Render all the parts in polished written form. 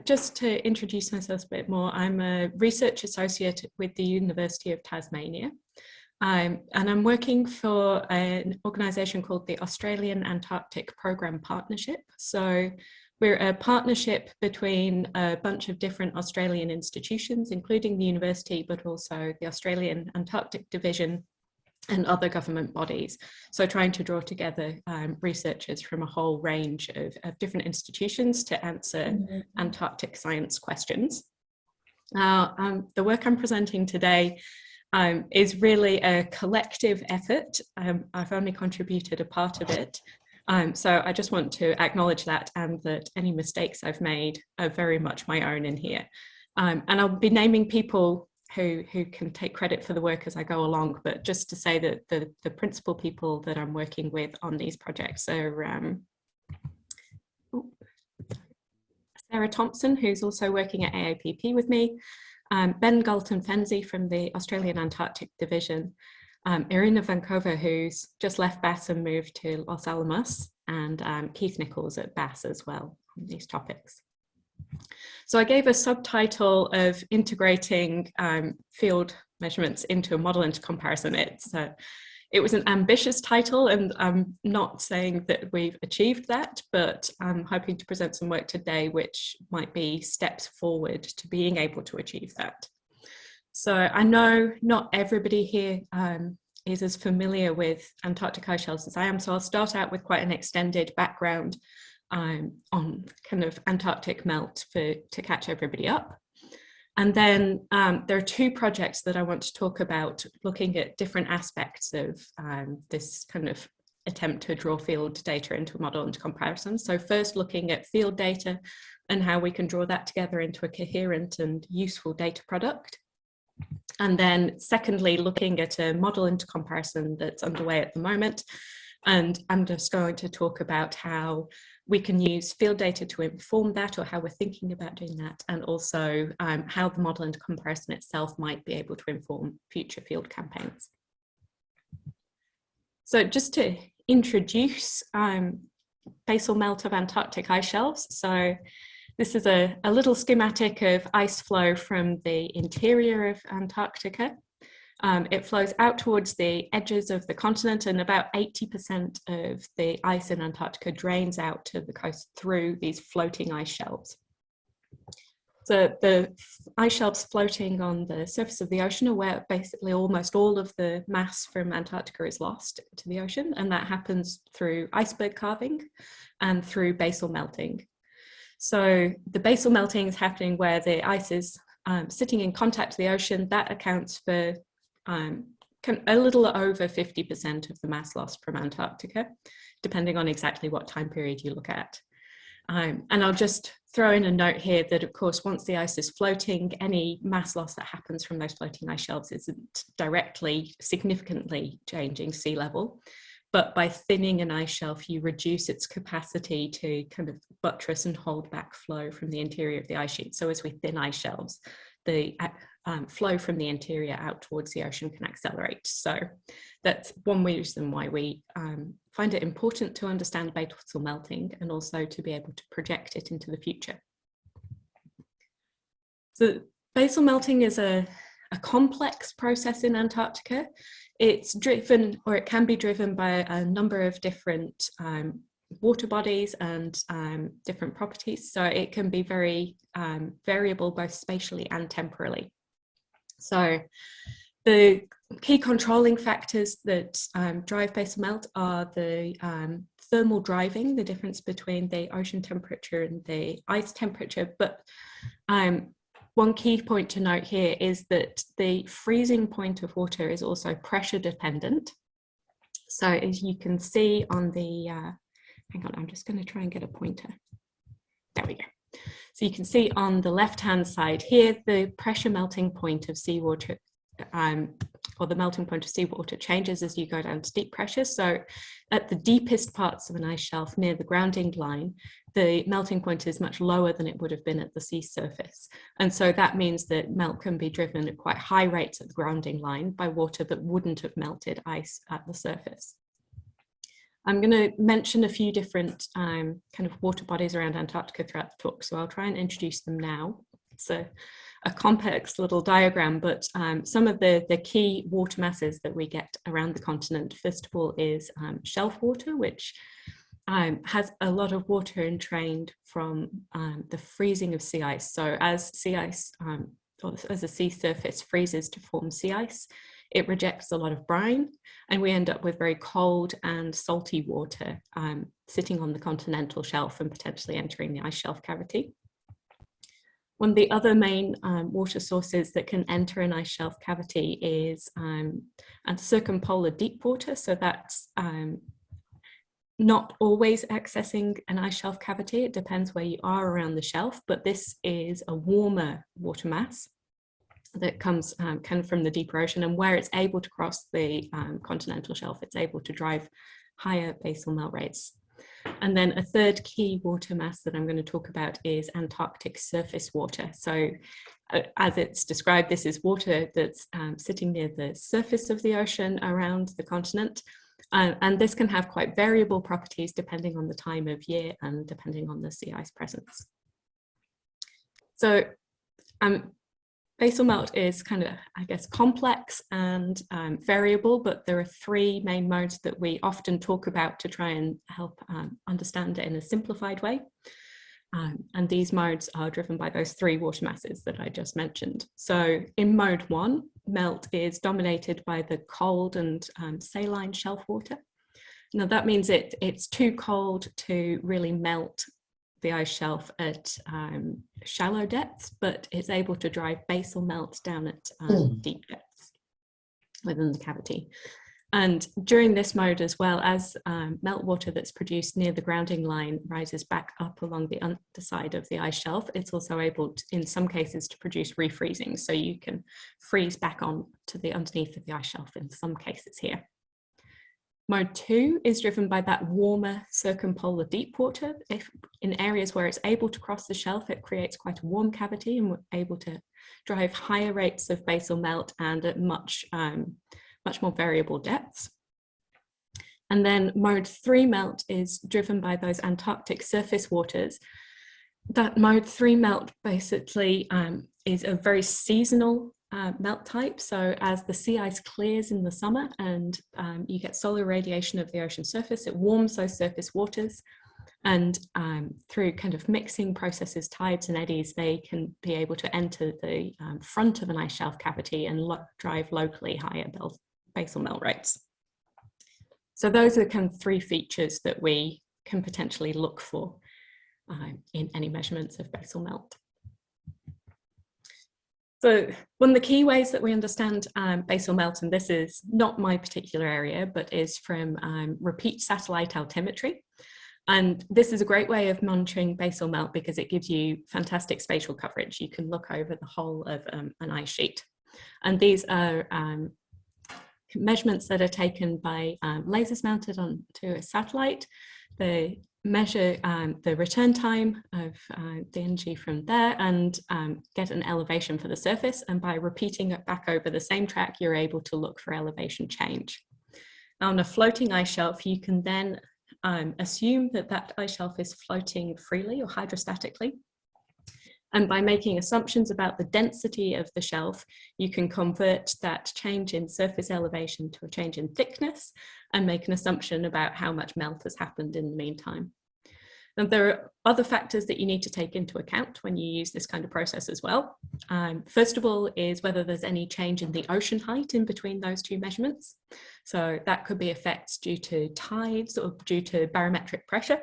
Just to introduce myself a bit more, I'm a research associate with the University of Tasmania. And I'm working for an organisation called the Australian Antarctic Programme Partnership. So we're a partnership between a bunch of different Australian institutions, including the university, but also the Australian Antarctic Division and other government bodies. So trying to draw together researchers from a whole range of different institutions to answer Antarctic science questions. The work I'm presenting today is really a collective effort. I've only contributed a part of it. So I just want to acknowledge that, and that any mistakes I've made are very much my own in here. And I'll be naming people who can take credit for the work as I go along, but just to say that the principal people that I'm working with on these projects are Sarah Thompson, who's also working at AAPP with me, Ben Galton-Fenzi from the Australian Antarctic Division, Irina Vankova, who's just left BAS and moved to Los Alamos, and Keith Nichols at BAS as well on these topics. So I gave a subtitle of integrating field measurements into a model intercomparison. It was an ambitious title, and I'm not saying that we've achieved that, but I'm hoping to present some work today which might be steps forward to being able to achieve that. So I know not everybody here is as familiar with Antarctic ice shelves as I am, so I'll start out with quite an extended background on kind of Antarctic melt to catch everybody up. And then there are two projects that I want to talk about, looking at different aspects of this kind of attempt to draw field data into a model and comparison. So first, looking at field data and how we can draw that together into a coherent and useful data product. And then secondly, looking at a model into comparison that's underway at the moment. And I'm just going to talk about how we can use field data to inform that, or how we're thinking about doing that, and also how the model and comparison itself might be able to inform future field campaigns. So just to introduce basal melt of Antarctic ice shelves. So this is a little schematic of ice flow from the interior of Antarctica. It flows out towards the edges of the continent, and about 80% of the ice in Antarctica drains out to the coast through these floating ice shelves. So the ice shelves floating on the surface of the ocean are where basically almost all of the mass from Antarctica is lost to the ocean, and that happens through iceberg carving and through basal melting. So the basal melting is happening where the ice is sitting in contact with the ocean. That accounts for a little over 50% of the mass lost from Antarctica, depending on exactly what time period you look at. And I'll just throw in a note here that, of course, once the ice is floating, any mass loss that happens from those floating ice shelves isn't directly significantly changing sea level. But by thinning an ice shelf, you reduce its capacity to kind of buttress and hold back flow from the interior of the ice sheet. So as we thin ice shelves, the flow from the interior out towards the ocean can accelerate. So that's one reason why we find it important to understand basal melting, and also to be able to project it into the future. So basal melting is a complex process in Antarctica. It's driven, or it can be driven, by a number of different water bodies and different properties. So it can be very variable, both spatially and temporally. So the key controlling factors that drive basal melt are the thermal driving, the difference between the ocean temperature and the ice temperature. But one key point to note here is that the freezing point of water is also pressure dependent. So as you can see on the, hang on, I'm just going to try and get a pointer. There we go. So you can see on the left-hand side here, the pressure melting point of seawater, or the melting point of seawater, changes as you go down to deep pressure. So at the deepest parts of an ice shelf near the grounding line, the melting point is much lower than it would have been at the sea surface. And so that means that melt can be driven at quite high rates at the grounding line by water that wouldn't have melted ice at the surface. I'm going to mention a few different kind of water bodies around Antarctica throughout the talk, so I'll try and introduce them now. It's a complex little diagram, but some of the key water masses that we get around the continent, first of all, is shelf water, which has a lot of water entrained from the freezing of sea ice. So as sea ice, or as the sea surface freezes to form sea ice, it rejects a lot of brine, and we end up with very cold and salty water sitting on the continental shelf and potentially entering the ice shelf cavity. One of the other main water sources that can enter an ice shelf cavity is circumpolar deep water. So that's not always accessing an ice shelf cavity. It depends where you are around the shelf, but this is a warmer water mass that comes kind of from the deeper ocean, and where it's able to cross the continental shelf, it's able to drive higher basal melt rates. And then a third key water mass that I'm going to talk about is Antarctic surface water. So as it's described, this is water that's sitting near the surface of the ocean around the continent. And this can have quite variable properties depending on the time of year and depending on the sea ice presence. So basal melt is kind of, I guess, complex and variable, but there are three main modes that we often talk about to try and help understand it in a simplified way. And these modes are driven by those three water masses that I just mentioned. So in mode 1, melt is dominated by the cold and saline shelf water. Now that means it's too cold to really melt the ice shelf at shallow depths, but it's able to drive basal melt down at deep depths within the cavity. And during this mode, as well as meltwater that's produced near the grounding line rises back up along the underside of the ice shelf, it's also able to, in some cases, to produce refreezing. So you can freeze back on to the underneath of the ice shelf in some cases here. Mode 2 is driven by that warmer circumpolar deep water. If in areas where it's able to cross the shelf, it creates quite a warm cavity, and we're able to drive higher rates of basal melt and at much more variable depths. And then mode 3 melt is driven by those Antarctic surface waters. That mode 3 melt basically is a very seasonal melt type. So as the sea ice clears in the summer and you get solar radiation of the ocean surface, it warms those surface waters, and through kind of mixing processes, tides and eddies, they can be able to enter the front of an ice shelf cavity and drive locally higher basal melt rates. So those are kind of three features that we can potentially look for in any measurements of basal melt. So one of the key ways that we understand basal melt, and this is not my particular area, but is from repeat satellite altimetry. And this is a great way of monitoring basal melt because it gives you fantastic spatial coverage. You can look over the whole of an ice sheet. And these are measurements that are taken by lasers mounted onto a satellite. They measure the return time of the energy from there and get an elevation for the surface. And by repeating it back over the same track, you're able to look for elevation change. Now, on a floating ice shelf, you can then assume that that ice shelf is floating freely or hydrostatically. And by making assumptions about the density of the shelf, you can convert that change in surface elevation to a change in thickness and make an assumption about how much melt has happened in the meantime. And there are other factors that you need to take into account when you use this kind of process as well. First of all is whether there's any change in the ocean height in between those two measurements. So that could be effects due to tides or due to barometric pressure.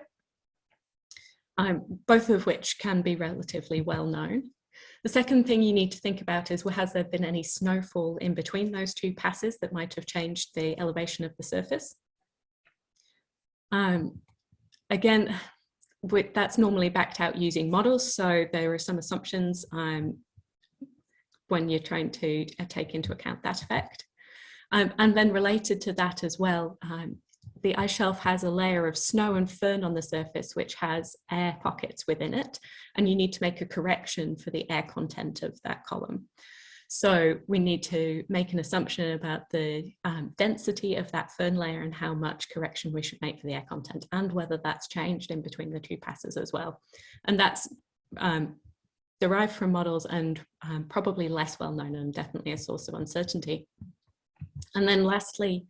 Both of which can be relatively well known. The second thing you need to think about is, well, has there been any snowfall in between those two passes that might have changed the elevation of the surface? Again, that's normally backed out using models, so there are some assumptions when you're trying to take into account that effect. And then related to that as well, the ice shelf has a layer of snow and firn on the surface, which has air pockets within it, and you need to make a correction for the air content of that column. So we need to make an assumption about the density of that firn layer and how much correction we should make for the air content, and whether that's changed in between the two passes as well. And that's derived from models and probably less well known and definitely a source of uncertainty. And then lastly,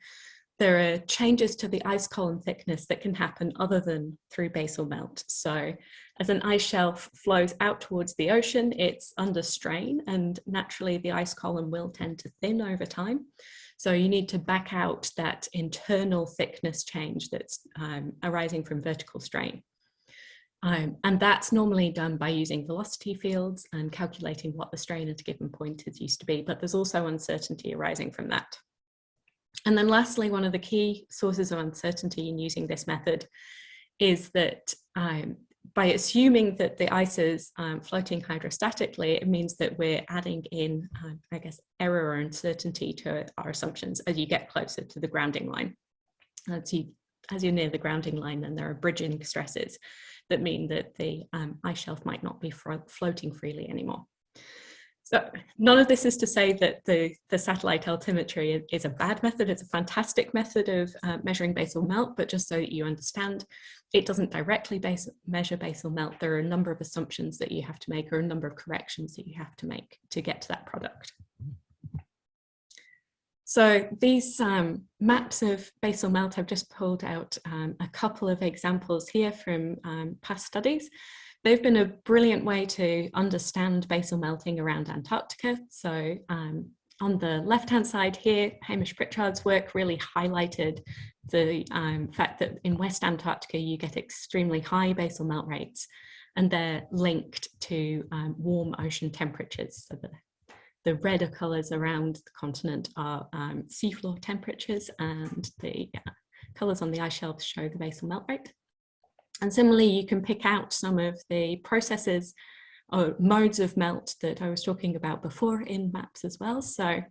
there are changes to the ice column thickness that can happen other than through basal melt. So as an ice shelf flows out towards the ocean, it's under strain, and naturally the ice column will tend to thin over time. So you need to back out that internal thickness change that's arising from vertical strain. And that's normally done by using velocity fields and calculating what the strain at a given point is used to be, but there's also uncertainty arising from that. And then lastly, one of the key sources of uncertainty in using this method is that by assuming that the ice is floating hydrostatically, it means that we're adding in, I guess, error or uncertainty to our assumptions as you get closer to the grounding line. As you're near the grounding line, then there are bridging stresses that mean that the ice shelf might not be floating freely anymore. So none of this is to say that the satellite altimetry is a bad method. It's a fantastic method of measuring basal melt, but just so that you understand, it doesn't directly measure basal melt. There are a number of assumptions that you have to make, or a number of corrections that you have to make to get to that product. So these maps of basal melt, I've just pulled out a couple of examples here from past studies. They've been a brilliant way to understand basal melting around Antarctica. So on the left-hand side here, Hamish Pritchard's work really highlighted the fact that in West Antarctica, you get extremely high basal melt rates, and they're linked to warm ocean temperatures. So the redder colours around the continent are seafloor temperatures, and the colours on the ice shelves show the basal melt rate. And similarly, you can pick out some of the processes or modes of melt that I was talking about before in maps as well. So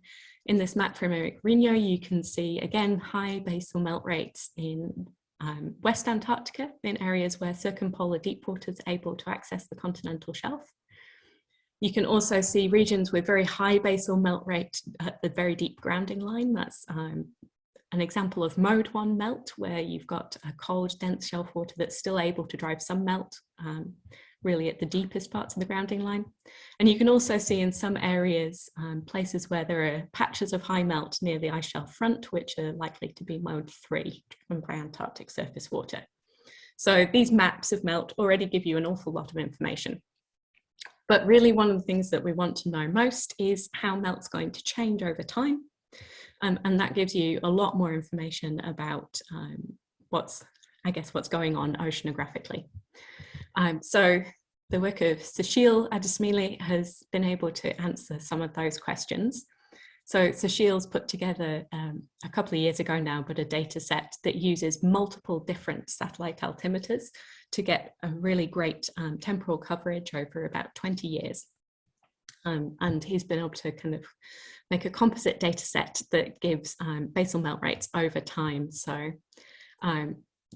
in this map from Eric Rino, you can see, again, high basal melt rates in West Antarctica, in areas where circumpolar deep water is able to access the continental shelf. You can also see regions with very high basal melt rate at the very deep grounding line. That's an example of mode 1 melt, where you've got a cold, dense shelf water that's still able to drive some melt, really at the deepest parts of the grounding line. And you can also see in some areas, places where there are patches of high melt near the ice shelf front, which are likely to be mode 3, driven by Antarctic surface water. So these maps of melt already give you an awful lot of information. But really, one of the things that we want to know most is how melt's going to change over time. And that gives you a lot more information about what's going on oceanographically. So the work of Spatial has been able to answer some of those questions. So Spatial's put together a couple of years ago now, but a data set that uses multiple different satellite altimeters to get a really great temporal coverage over about 20 years. And he's been able to kind of make a composite data set that gives basal melt rates over time. So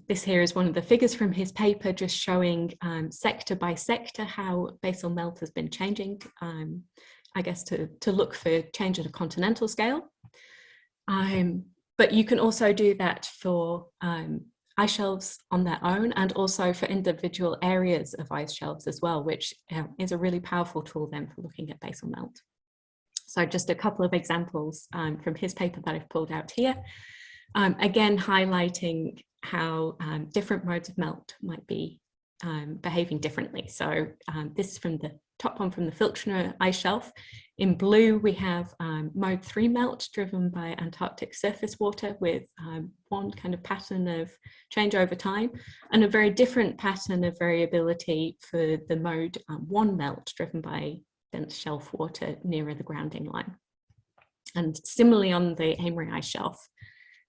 this here is one of the figures from his paper, just showing sector by sector how basal melt has been changing, I guess to look for change at a continental scale. But you can also do that for ice shelves on their own, and also for individual areas of ice shelves as well, which is a really powerful tool then for looking at basal melt. So just a couple of examples from his paper that I've pulled out here, again highlighting how different modes of melt might be behaving differently. So this is from the top one from the Filchner ice shelf. In blue, we have mode 3 melt driven by Antarctic surface water with one kind of pattern of change over time, and a very different pattern of variability for the mode 1 melt driven by dense shelf water nearer the grounding line. And similarly on the Amory ice shelf,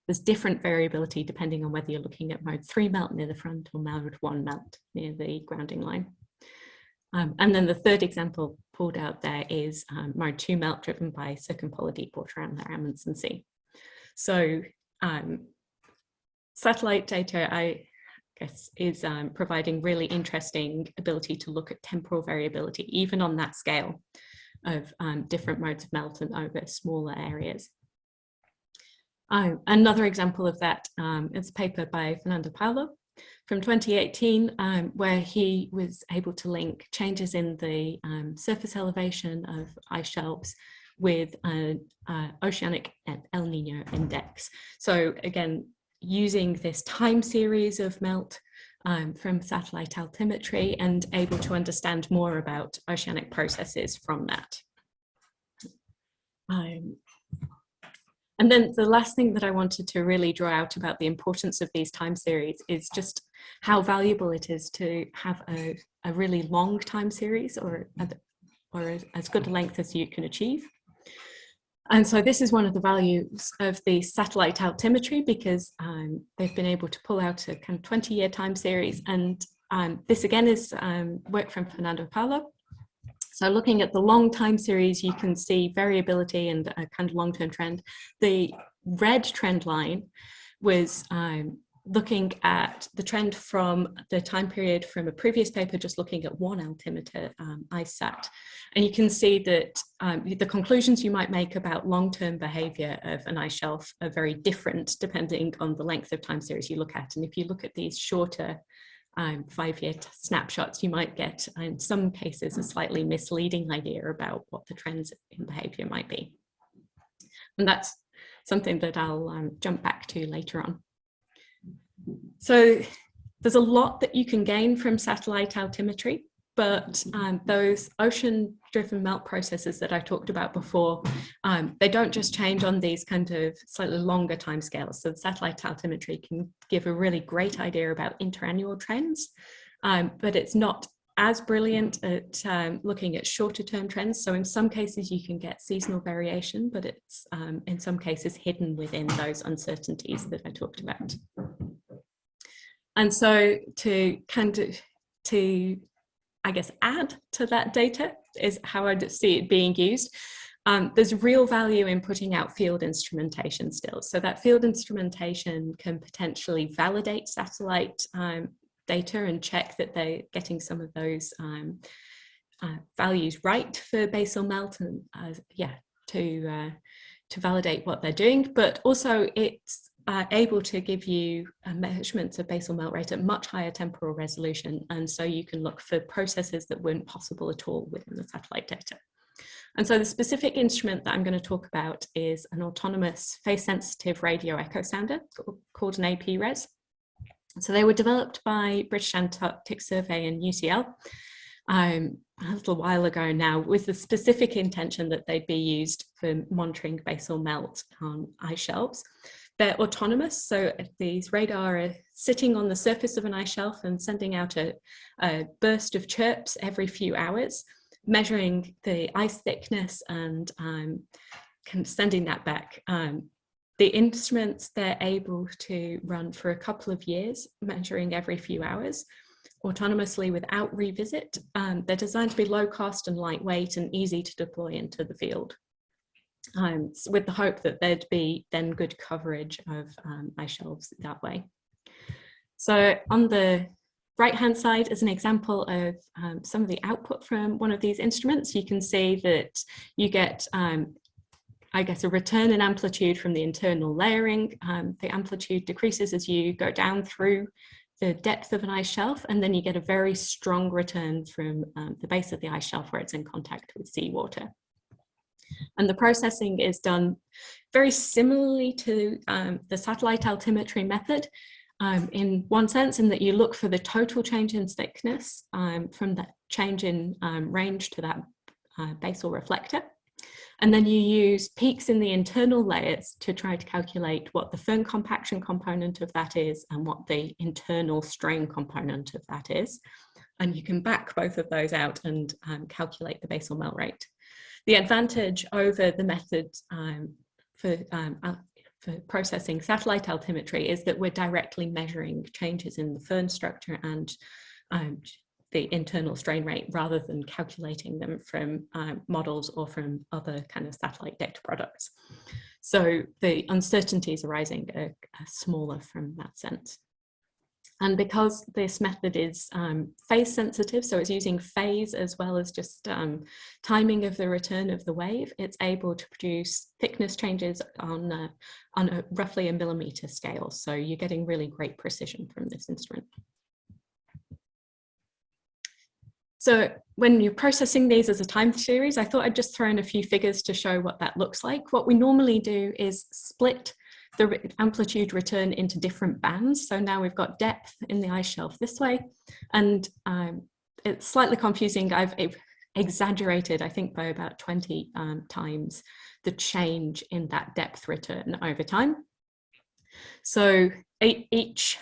there's different variability depending on whether you're looking at mode 3 melt near the front or mode 1 melt near the grounding line. And then the third example pulled out there is mode 2 melt driven by circumpolar deep water around the Amundsen Sea. So satellite data, I guess, is providing really interesting ability to look at temporal variability, even on that scale. of different modes of melting over smaller areas. Another example of that is a paper by Fernando Paulo from 2018, where he was able to link changes in the surface elevation of ice shelves with an oceanic El Nino index. So again, using this time series of melt from satellite altimetry and able to understand more about oceanic processes from that. And then the last thing that I wanted to really draw out about the importance of these time series is just how valuable it is to have a really long time series, or as good a length as you can achieve. And so this is one of the values of the satellite altimetry, because they've been able to pull out a kind of 20-year time series. And this again is work from Fernando Paulo. So looking at the long time series, you can see variability and a kind of long-term trend. The red trend line was looking at the trend from the time period from a previous paper, just looking at one altimeter ISAT. And you can see that the conclusions you might make about long-term behavior of an ice shelf are very different depending on the length of time series you look at. And if you look at these shorter 5-year snapshots, you might get, in some cases, a slightly misleading idea about what the trends in behavior might be. And that's something that I'll jump back to later on. So there's a lot that you can gain from satellite altimetry, but those ocean-driven melt processes that I talked about before, they don't just change on these kind of slightly longer timescales. So the satellite altimetry can give a really great idea about interannual trends, but it's not as brilliant at looking at shorter-term trends. So in some cases you can get seasonal variation, but it's in some cases hidden within those uncertainties that I talked about. And so I guess, add to that data is how I see it being used. There's real value in putting out field instrumentation still. So that field instrumentation can potentially validate satellite data and check that they're getting some of those values right for basal melt, and to validate what they're doing. But also it's able to give you measurements of basal melt rate at much higher temporal resolution. And so you can look for processes that weren't possible at all within the satellite data. And so the specific instrument that I'm going to talk about is an autonomous phase-sensitive radio echo sounder called an AP-RES. So they were developed by British Antarctic Survey and UCL a little while ago now, with the specific intention that they'd be used for monitoring basal melt on ice shelves. They're autonomous, so these radar are sitting on the surface of an ice shelf and sending out a burst of chirps every few hours, measuring the ice thickness and kind of sending that back. The instruments, they're able to run for a couple of years, measuring every few hours, autonomously without revisit. They're designed to be low cost and lightweight and easy to deploy into the field. With the hope that there'd be then good coverage of ice shelves that way. So on the right-hand side is an example of some of the output from one of these instruments. You can see that you get, I guess, a return in amplitude from the internal layering. The amplitude decreases as you go down through the depth of an ice shelf, and then you get a very strong return from the base of the ice shelf where it's in contact with seawater. And the processing is done very similarly to the satellite altimetry method in one sense, in that you look for the total change in thickness from that change in range to that basal reflector. And then you use peaks in the internal layers to try to calculate what the firm compaction component of that is and what the internal strain component of that is. And you can back both of those out and calculate the basal melt rate. The advantage over the method for processing satellite altimetry is that we're directly measuring changes in the firn structure and the internal strain rate, rather than calculating them from models or from other kind of satellite data products. So the uncertainties arising are smaller from that sense. And because this method is phase sensitive, so it's using phase as well as just timing of the return of the wave, it's able to produce thickness changes on a roughly a millimeter scale. So you're getting really great precision from this instrument. So when you're processing these as a time series, I thought I'd just throw in a few figures to show what that looks like. What we normally do is split the amplitude return into different bands. So now we've got depth in the ice shelf this way, and it's slightly confusing. I've exaggerated, I think, by about 20 times the change in that depth return over time. So each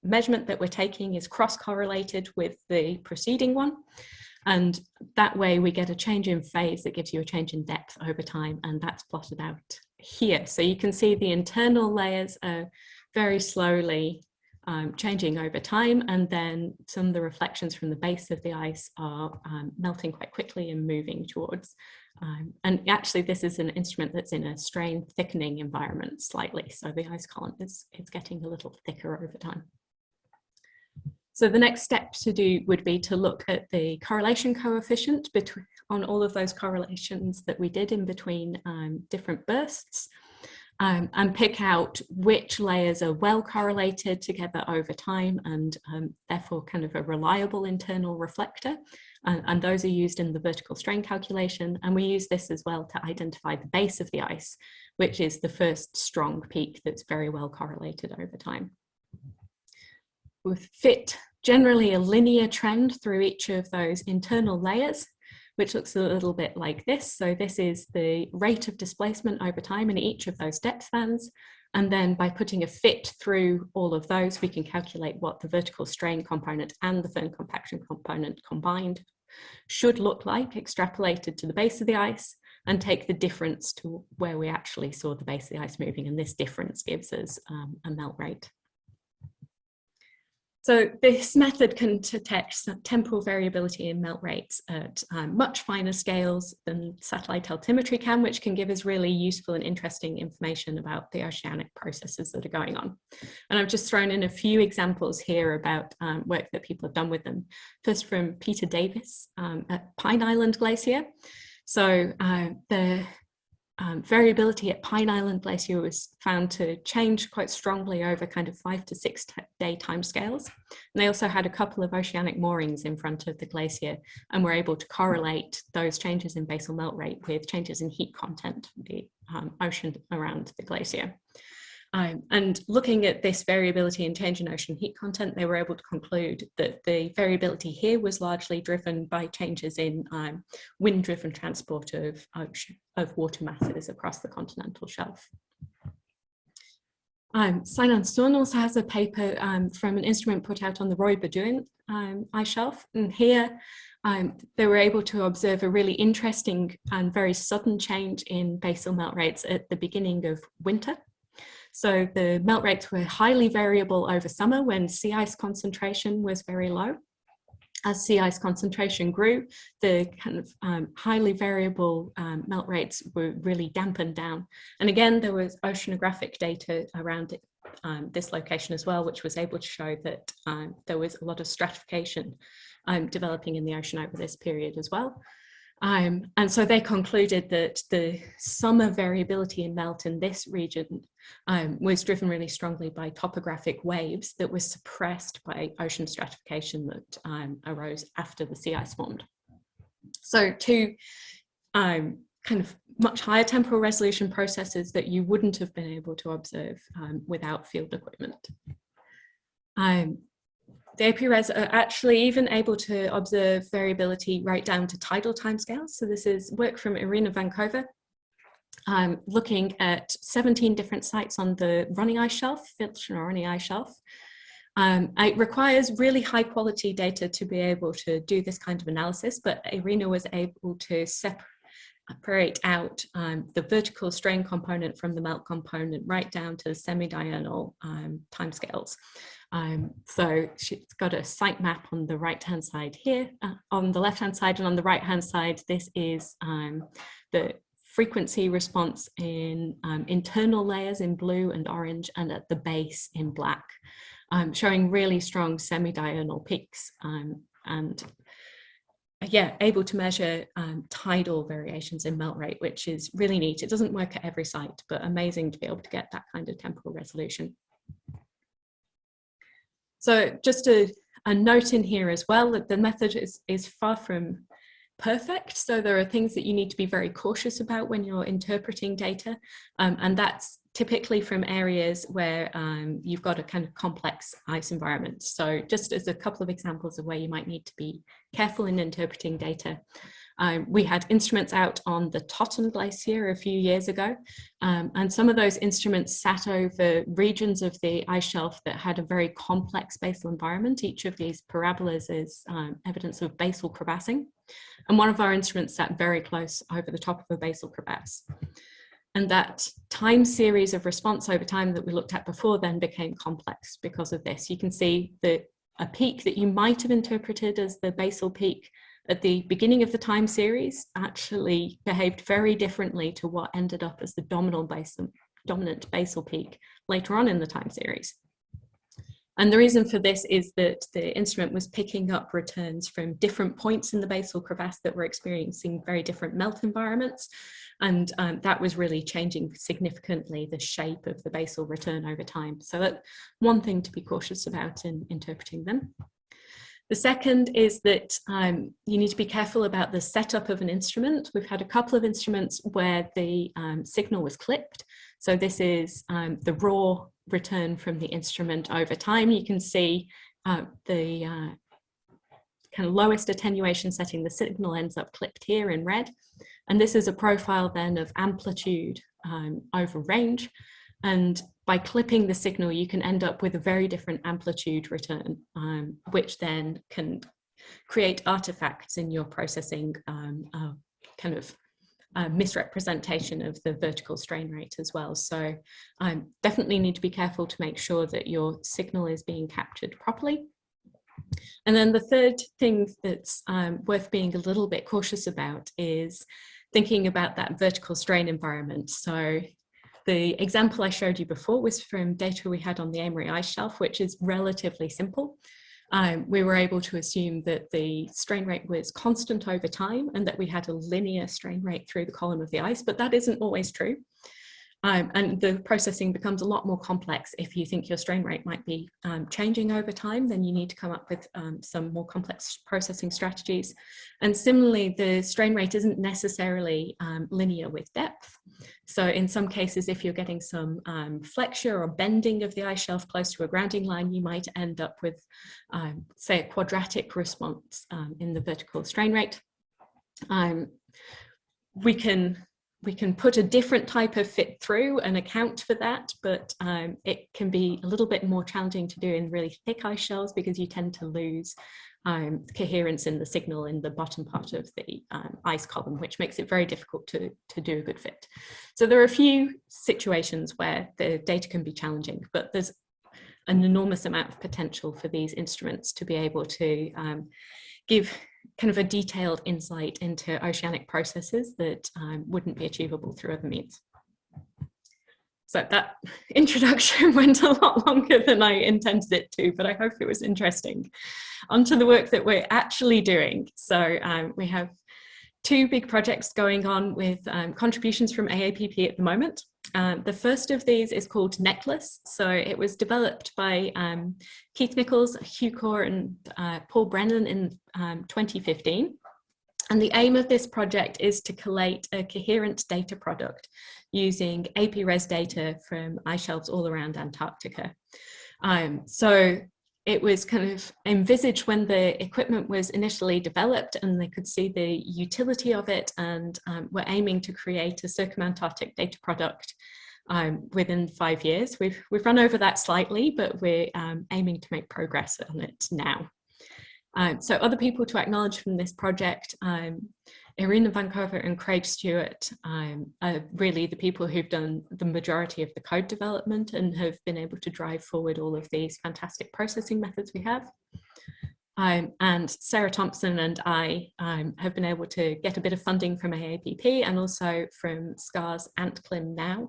measurement that we're taking is cross-correlated with the preceding one. And that way we get a change in phase that gives you a change in depth over time, and that's plotted out here. So you can see the internal layers are very slowly changing over time, and then some of the reflections from the base of the ice are melting quite quickly and moving towards. And actually this is an instrument that's in a strain thickening environment slightly, so the ice column is getting a little thicker over time. So the next step to do would be to look at the correlation coefficient on all of those correlations that we did in between different bursts, and pick out which layers are well correlated together over time and therefore kind of a reliable internal reflector. And those are used in the vertical strain calculation. And we use this as well to identify the base of the ice, which is the first strong peak that's very well correlated over time. We fit generally a linear trend through each of those internal layers, which looks a little bit like this. So this is the rate of displacement over time in each of those depth bands. And then by putting a fit through all of those, we can calculate what the vertical strain component and the firm compaction component combined should look like, extrapolated to the base of the ice, and take the difference to where we actually saw the base of the ice moving. And this difference gives us a melt rate. So this method can detect temporal variability in melt rates at much finer scales than satellite altimetry can, which can give us really useful and interesting information about the oceanic processes that are going on. And I've just thrown in a few examples here about work that people have done with them. First from Peter Davis at Pine Island Glacier. So the variability at Pine Island Glacier was found to change quite strongly over kind of 5 to 6 day timescales. And they also had a couple of oceanic moorings in front of the glacier, and were able to correlate those changes in basal melt rate with changes in heat content, the ocean around the glacier. And looking at this variability and change in ocean heat content, they were able to conclude that the variability here was largely driven by changes in wind-driven transport of water masses across the continental shelf. Sinan Sun also has a paper from an instrument put out on the Roy Baudouin ice shelf, and here they were able to observe a really interesting and very sudden change in basal melt rates at the beginning of winter. So the melt rates were highly variable over summer when sea ice concentration was very low. As sea ice concentration grew, the kind of highly variable melt rates were really dampened down. And again, there was oceanographic data around this location as well, which was able to show that there was a lot of stratification developing in the ocean over this period as well. And so they concluded that the summer variability in melt in this region was driven really strongly by topographic waves that were suppressed by ocean stratification that arose after the sea ice formed. So two kind of much higher temporal resolution processes that you wouldn't have been able to observe without field equipment. The APRES are actually even able to observe variability right down to tidal timescales. So this is work from Irina Vankova, looking at 17 different sites on the running ice shelf, Filchner ice shelf. It requires really high quality data to be able to do this kind of analysis, but Irina was able to separate out the vertical strain component from the melt component right down to the semi-diurnal timescales. So she's got a site map on the right-hand side here, on the left-hand side, and on the right-hand side, this is the frequency response in internal layers in blue and orange, and at the base in black, showing really strong semi-diurnal peaks, and yeah, able to measure tidal variations in melt rate, which is really neat. It doesn't work at every site, but amazing to be able to get that kind of temporal resolution. So just a note in here as well, that the method is far from perfect. So there are things that you need to be very cautious about when you're interpreting data. And that's typically from areas where you've got a kind of complex ice environment. So just as a couple of examples of where you might need to be careful in interpreting data. We had instruments out on the Totten Glacier a few years ago, and some of those instruments sat over regions of the ice shelf that had a very complex basal environment. Each of these parabolas is evidence of basal crevassing, and one of our instruments sat very close over the top of a basal crevasse. And that time series of response over time that we looked at before then became complex because of this. You can see that a peak that you might have interpreted as the basal peak at the beginning of the time series actually behaved very differently to what ended up as the dominant basal peak later on in the time series. And the reason for this is that the instrument was picking up returns from different points in the basal crevasse that were experiencing very different melt environments. And that was really changing significantly the shape of the basal return over time. So that's one thing to be cautious about in interpreting them. The second is that you need to be careful about the setup of an instrument. We've had a couple of instruments where the signal was clipped. So this is the raw return from the instrument over time. You can see the kind of lowest attenuation setting, the signal ends up clipped here in red. And this is a profile then of amplitude over range. And by clipping the signal, you can end up with a very different amplitude return, which then can create artifacts in your processing, kind of misrepresentation of the vertical strain rate as well. So definitely need to be careful to make sure that your signal is being captured properly. And then the third thing that's worth being a little bit cautious about is thinking about that vertical strain environment. So the example I showed you before was from data we had on the Amery ice shelf, which is relatively simple. We were able to assume that the strain rate was constant over time and that we had a linear strain rate through the column of the ice, but that isn't always true. And the processing becomes a lot more complex. If you think your strain rate might be changing over time, then you need to come up with some more complex processing strategies. And similarly, the strain rate isn't necessarily linear with depth. So in some cases, if you're getting some flexure or bending of the ice shelf close to a grounding line, you might end up with, say, a quadratic response in the vertical strain rate. We can put a different type of fit through and account for that, but it can be a little bit more challenging to do in really thick ice shelves because you tend to lose coherence in the signal in the bottom part of the ice column, which makes it very difficult to do a good fit. So there are a few situations where the data can be challenging, but there's an enormous amount of potential for these instruments to be able to give kind of a detailed insight into oceanic processes that wouldn't be achievable through other means. So that introduction went a lot longer than I intended it to, but I hope it was interesting. On to the work that we're actually doing. So we have two big projects going on with contributions from AAPP at the moment. The first of these is called Necklace. So it was developed by Keith Nichols, Hugh Core, and Paul Brennan in 2015. And the aim of this project is to collate a coherent data product using AP-Res data from ice shelves all around Antarctica. So it was kind of envisaged when the equipment was initially developed and they could see the utility of it, and we're aiming to create a circumantarctic data product within 5 years. We've run over that slightly, but we're aiming to make progress on it now. So other people to acknowledge from this project, Irina Vankova and Craig Stewart are really the people who've done the majority of the code development and have been able to drive forward all of these fantastic processing methods we have. And Sarah Thompson and I have been able to get a bit of funding from AAPP and also from SCAR's AntClim Now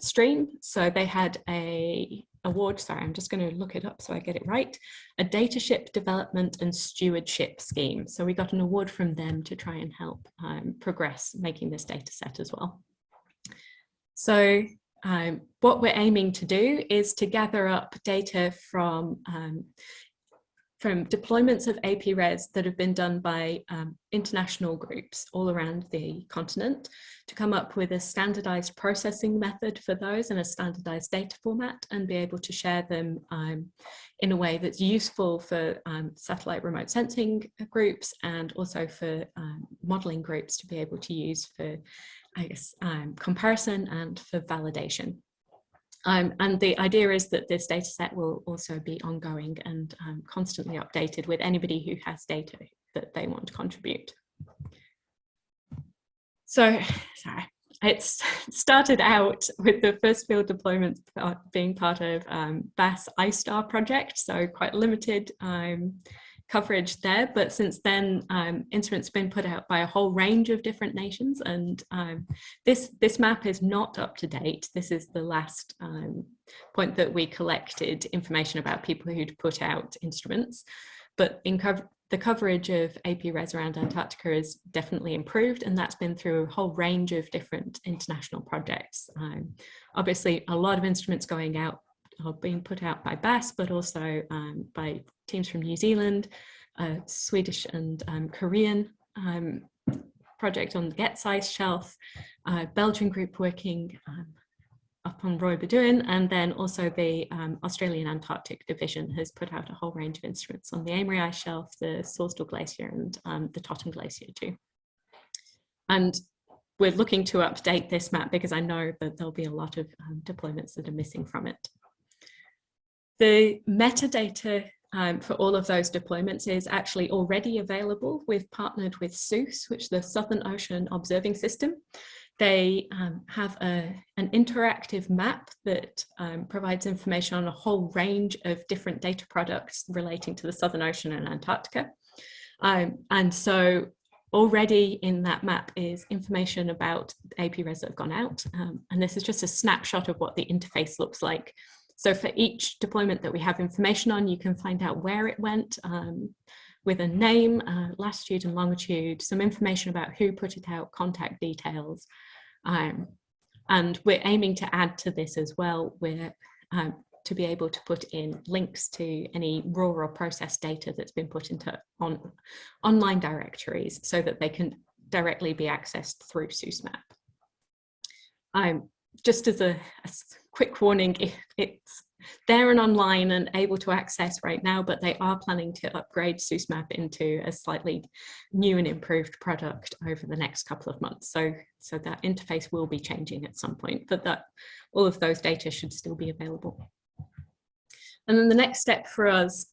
stream. So they had a award, sorry, I'm just going to look it up so I get it right, a Dataship Development and Stewardship Scheme. So we got an award from them to try and help progress making this data set as well. So what we're aiming to do is to gather up data from deployments of AP-Res that have been done by international groups all around the continent to come up with a standardized processing method for those and a standardized data format and be able to share them in a way that's useful for satellite remote sensing groups and also for modeling groups to be able to use for, I guess, comparison and for validation. And the idea is that this data set will also be ongoing and constantly updated with anybody who has data that they want to contribute. So, sorry, it started out with the first field deployment being part of BAS ISTAR project, so quite limited coverage there, but since then instruments have been put out by a whole range of different nations, and this map is not up to date. This is the last point that we collected information about people who'd put out instruments, but the coverage of AP-Res around Antarctica is definitely improved, and that's been through a whole range of different international projects. Obviously a lot of instruments going out are being put out by BAS, but also by teams from New Zealand, Swedish and Korean project on the Getz ice shelf, Belgian group working up on Roy Beduin, and then also the Australian Antarctic Division has put out a whole range of instruments on the Amery ice shelf, the Sawsdell Glacier and the Totten Glacier too. And we're looking to update this map because I know that there'll be a lot of deployments that are missing from it. The metadata for all of those deployments is actually already available. We've partnered with SOOS, which is the Southern Ocean Observing System. They have an interactive map that provides information on a whole range of different data products relating to the Southern Ocean and Antarctica. And so already in that map is information about AP-Res that have gone out. And this is just a snapshot of what the interface looks like. So for each deployment that we have information on, you can find out where it went with a name, latitude and longitude, some information about who put it out, contact details. And we're aiming to add to this as well, to be able to put in links to any raw or processed data that's been put into online directories so that they can directly be accessed through SOOSmap. Just as a quick warning, it's there and online and able to access right now, but they are planning to upgrade SOOSmap into a slightly new and improved product over the next couple of months. So that interface will be changing at some point, but that all of those data should still be available. And then the next step for us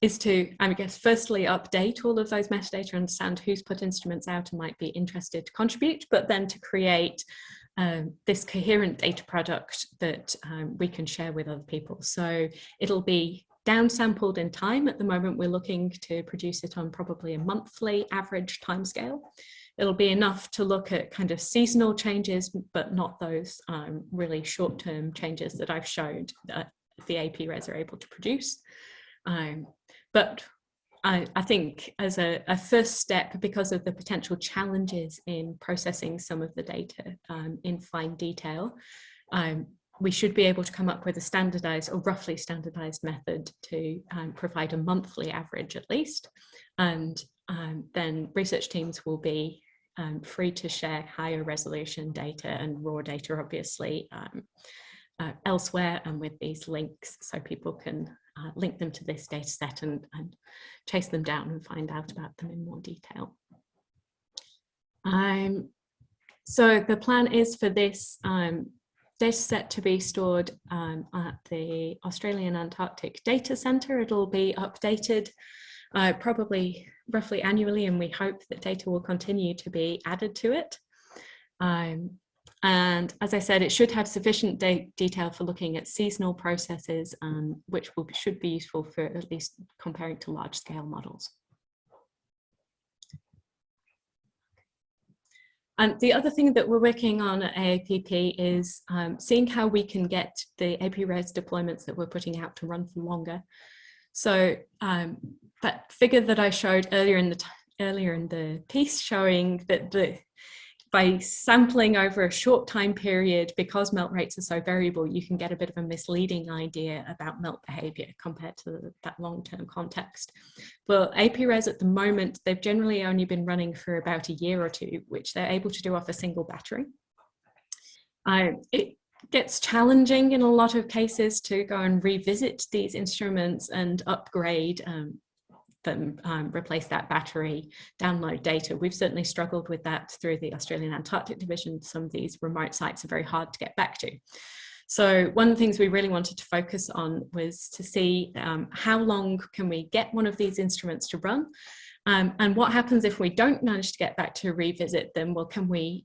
is to, I guess, firstly update all of those metadata, understand who's put instruments out and might be interested to contribute, but then to create this coherent data product that we can share with other people. So it'll be downsampled in time. At the moment, we're looking to produce it on probably a monthly average timescale. It'll be enough to look at kind of seasonal changes, but not those really short-term changes that I've showed that the AP-Res are able to produce. But I think as a first step, because of the potential challenges in processing some of the data in fine detail, we should be able to come up with a standardized or roughly standardized method to provide a monthly average at least. And then research teams will be free to share higher resolution data and raw data, obviously, elsewhere and with these links so people can link them to this data set and chase them down and find out about them in more detail. So the plan is for this data set to be stored at the Australian Antarctic Data Centre. It'll be updated probably roughly annually, and we hope that data will continue to be added to it. And as I said, it should have sufficient detail for looking at seasonal processes, which should be useful for at least comparing to large scale models. And the other thing that we're working on at AAPP is seeing how we can get the AP-Res deployments that we're putting out to run for longer. So that figure that I showed earlier in the piece, showing that by sampling over a short time period, because melt rates are so variable, you can get a bit of a misleading idea about melt behavior compared to that long-term context. Well, AP-Res at the moment, they've generally only been running for about a year or two, which they're able to do off a single battery. It gets challenging in a lot of cases to go and revisit these instruments and upgrade them, replace that battery, download data. We've certainly struggled with that through the Australian Antarctic Division. Some of these remote sites are very hard to get back to. So one of the things we really wanted to focus on was to see how long can we get one of these instruments to run, and what happens if we don't manage to get back to revisit them. Well, can we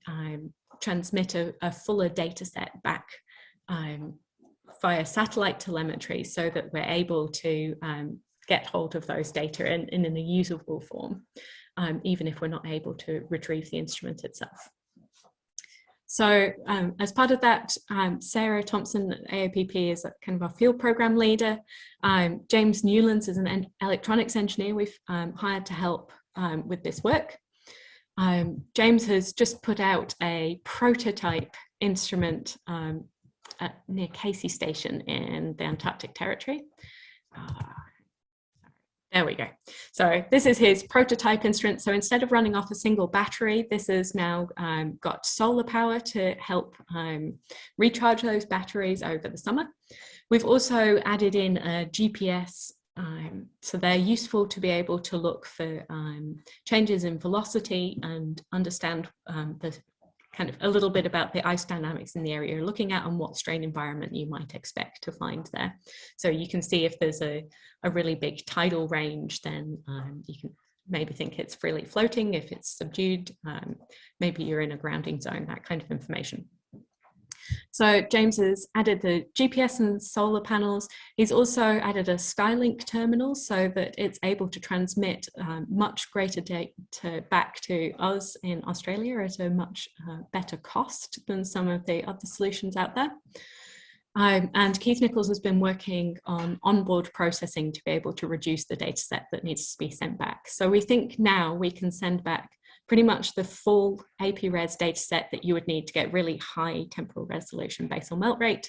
transmit a fuller data set back via satellite telemetry so that we're able to get hold of those data in a usable form, even if we're not able to retrieve the instrument itself. So as part of that, Sarah Thompson at AAPP is kind of our field program leader. James Newlands is an electronics engineer we've hired to help with this work. James has just put out a prototype instrument near Casey Station in the Antarctic Territory. There we go. So this is his prototype instrument. So instead of running off a single battery, this has now got solar power to help recharge those batteries over the summer. We've also added in a GPS, so they're useful to be able to look for changes in velocity and understand the kind of a little bit about the ice dynamics in the area you're looking at and what strain environment you might expect to find there. So you can see if there's a really big tidal range, then you can maybe think it's freely floating. If it's subdued, maybe you're in a grounding zone, that kind of information. So James has added the GPS and solar panels. He's also added a Skylink terminal so that it's able to transmit much greater data back to us in Australia at a much better cost than some of the other solutions out there. And Keith Nichols has been working on onboard processing to be able to reduce the data set that needs to be sent back. So we think now we can send back pretty much the full AP-Res data set that you would need to get really high temporal resolution basal melt rate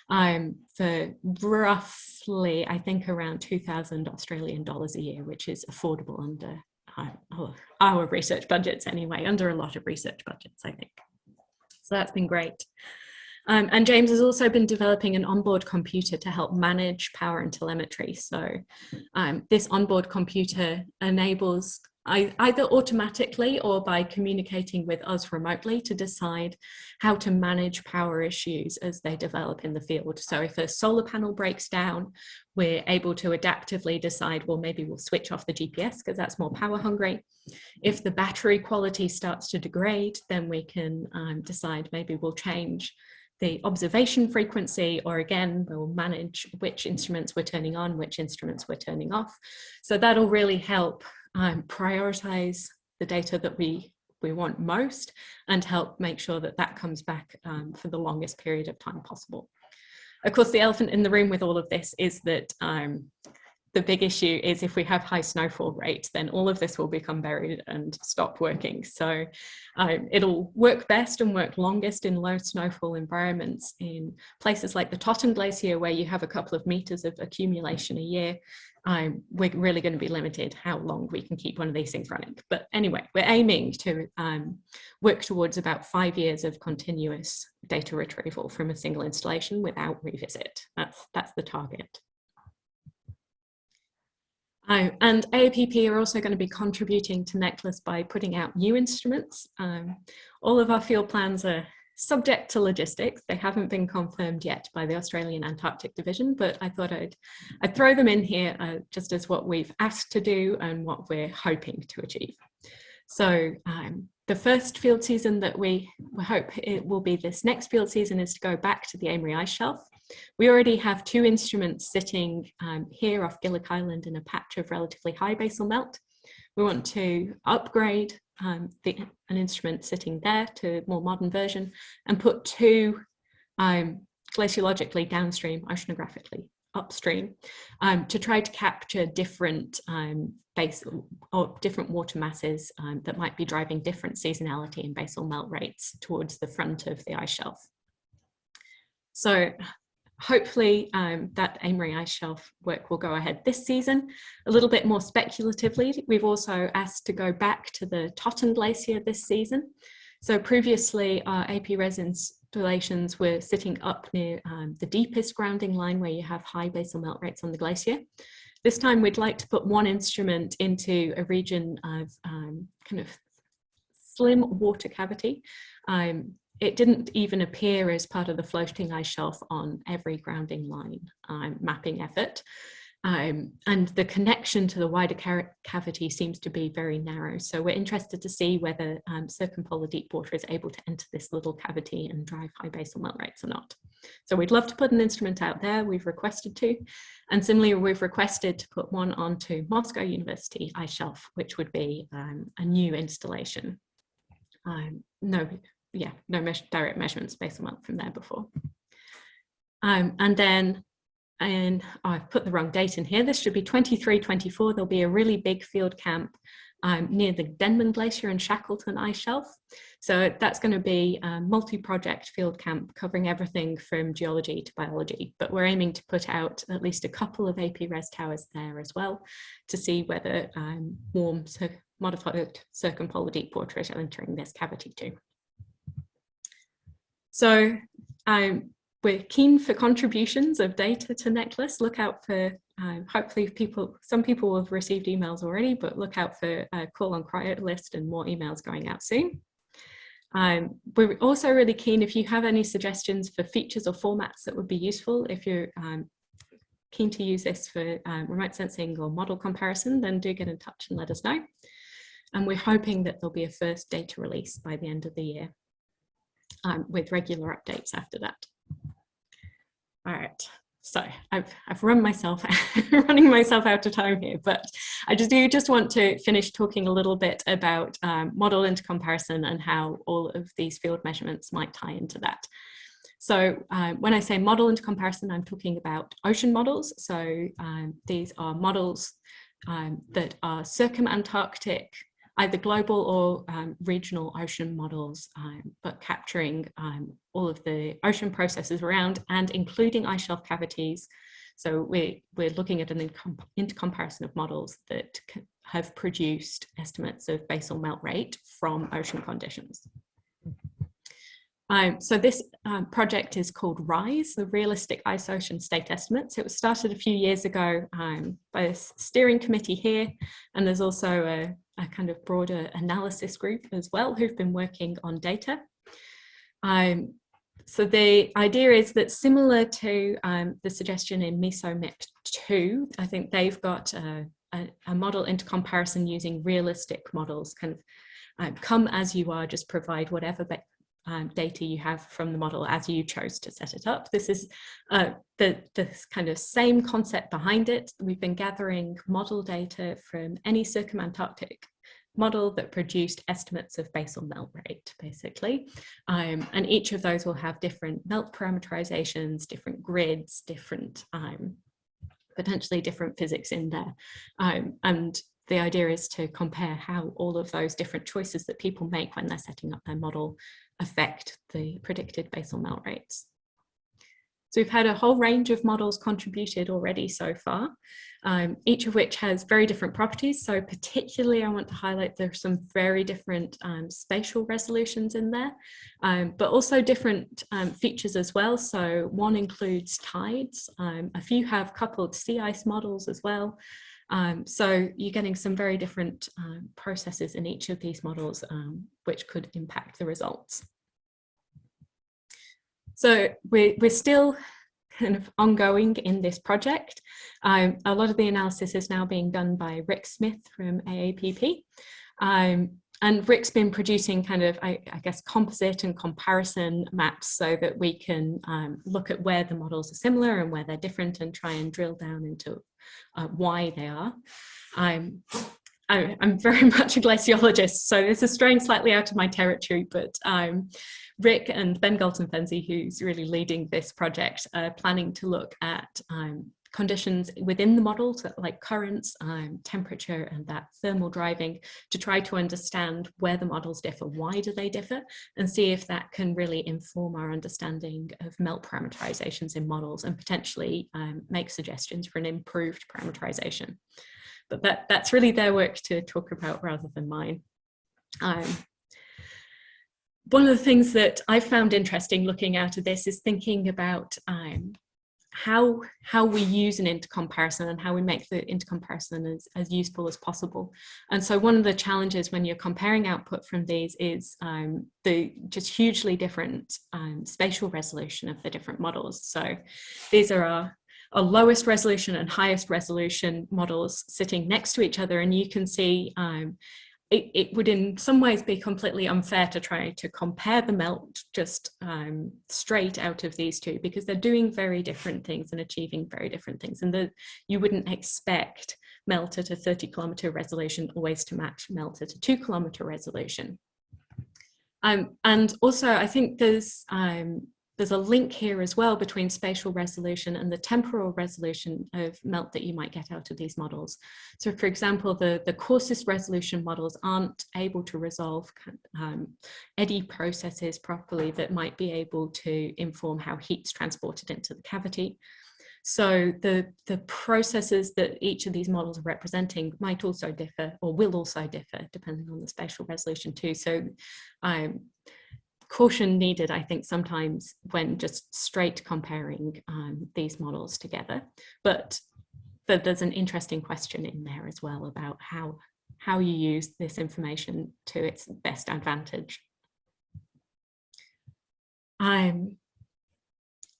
for roughly, I think, around 2,000 Australian dollars a year, which is affordable under our research budgets anyway, under a lot of research budgets, I think. So that's been great. And James has also been developing an onboard computer to help manage power and telemetry. So this onboard computer enables either automatically or by communicating with us remotely to decide how to manage power issues as they develop in the field. So if a solar panel breaks down, we're able to adaptively decide, well, maybe we'll switch off the GPS because that's more power hungry. If the battery quality starts to degrade, then we can decide maybe we'll change the observation frequency, or again, we'll manage which instruments we're turning on, which instruments we're turning off. So that'll really help prioritize the data that we want most and help make sure that that comes back for the longest period of time possible. Of course, the elephant in the room with all of this is that the big issue is if we have high snowfall rates, then all of this will become buried and stop working. So it'll work best and work longest in low snowfall environments in places like the Totten Glacier, where you have a couple of meters of accumulation a year. We're really going to be limited how long we can keep one of these things running. But anyway, we're aiming to work towards about 5 years of continuous data retrieval from a single installation without revisit. That's the target. And AAPP are also going to be contributing to Necklace by putting out new instruments. All of our field plans are subject to logistics. They haven't been confirmed yet by the Australian Antarctic Division, but I thought I'd throw them in here just as what we've asked to do and what we're hoping to achieve. So the first field season that we hope it will be this next field season is to go back to the Amery ice shelf. We already have 2 instruments sitting here off Gillick Island in a patch of relatively high basal melt. We want to upgrade an instrument sitting there to a more modern version and put 2 glaciologically downstream, oceanographically upstream, to try to capture different basal or different water masses that might be driving different seasonality and basal melt rates towards the front of the ice shelf. So hopefully that Amery ice shelf work will go ahead this season. A little bit more speculatively, we've also asked to go back to the Totten Glacier this season. So previously our AP Res installations were sitting up near the deepest grounding line where you have high basal melt rates on the glacier. This time we'd like to put 1 instrument into a region of kind of slim water cavity. It didn't even appear as part of the floating ice shelf on every grounding line mapping effort. And the connection to the wider cavity seems to be very narrow. So we're interested to see whether circumpolar deep water is able to enter this little cavity and drive high basal melt rates or not. So we'd love to put an instrument out there. We've requested to. And similarly, we've requested to put one onto Moscow University ice shelf, which would be a new installation. No direct measurements basal melt from there before. And then, I've put the wrong date in here. This should be 23-24. There'll be a really big field camp near the Denman Glacier and Shackleton ice shelf. So that's going to be a multi-project field camp covering everything from geology to biology, but we're aiming to put out at least a couple of AP Res towers there as well to see whether warm modified circumpolar deep water is entering this cavity too. So we're keen for contributions of data to Necklace. Look out for, hopefully some people have received emails already, but look out for a call on cryo list and more emails going out soon. We're also really keen if you have any suggestions for features or formats that would be useful. If you're keen to use this for remote sensing or model comparison, then do get in touch and let us know. And we're hoping that there'll be a first data release by the end of the year with regular updates after that. All right, so I've run myself running myself out of time here, but I just want to finish talking a little bit about model intercomparison and how all of these field measurements might tie into that. So when I say model intercomparison, I'm talking about ocean models. So these are models that are circumantarctic, either global or regional ocean models, but capturing all of the ocean processes around and including ice shelf cavities. So we're looking at an intercomparison of models that have produced estimates of basal melt rate from ocean conditions. So this project is called RISE, the Realistic Ice Ocean State Estimates. It was started a few years ago by a steering committee here, and there's also a kind of broader analysis group as well who've been working on data. So the idea is that similar to the suggestion in MESO-MIP 2, I think they've got a model intercomparison using realistic models, kind of come as you are, just provide whatever data you have from the model as you chose to set it up. This is the kind of same concept behind it. We've been gathering model data from any circumantarctic model that produced estimates of basal melt rate, basically. And each of those will have different melt parameterizations, different grids, different, potentially different physics in there. And the idea is to compare how all of those different choices that people make when they're setting up their model affect the predicted basal melt rates. So we've had a whole range of models contributed already so far, each of which has very different properties. So particularly I want to highlight there's some very different spatial resolutions in there, but also different features as well. So one includes tides, a few have coupled sea ice models as well. So you're getting some very different processes in each of these models, which could impact the results. So we're still kind of ongoing in this project. A lot of the analysis is now being done by Rick Smith from AAPP. And Rick's been producing kind of, I guess, composite and comparison maps so that we can look at where the models are similar and where they're different and try and drill down into why they are. I'm very much a glaciologist, so this is straying slightly out of my territory, but Rick and Ben Galton-Fenzi, who's really leading this project, are planning to look at conditions within the models, like currents, temperature, and that thermal driving, to try to understand where the models differ, why do they differ, and see if that can really inform our understanding of melt parameterizations in models and potentially make suggestions for an improved parameterization. But that's really their work to talk about rather than mine. One of the things that I found interesting looking out of this is thinking about how we use an intercomparison and how we make the intercomparison as useful as possible. And so one of the challenges when you're comparing output from these is the just hugely different spatial resolution of the different models. So these are our lowest resolution and highest resolution models sitting next to each other, and you can see it would in some ways be completely unfair to try to compare the melt just straight out of these two, because they're doing very different things and achieving very different things, and you wouldn't expect melt at a 30-kilometer resolution always to match melt at a 2-kilometer resolution. And also I think there's a link here as well between spatial resolution and the temporal resolution of melt that you might get out of these models. So for example, the coarsest resolution models aren't able to resolve eddy processes properly that might be able to inform how heat's transported into the cavity. So the processes that each of these models are representing might also differ, or will also differ, depending on the spatial resolution too. So caution needed, I think, sometimes when just straight comparing these models together. But there's an interesting question in there as well about how you use this information to its best advantage.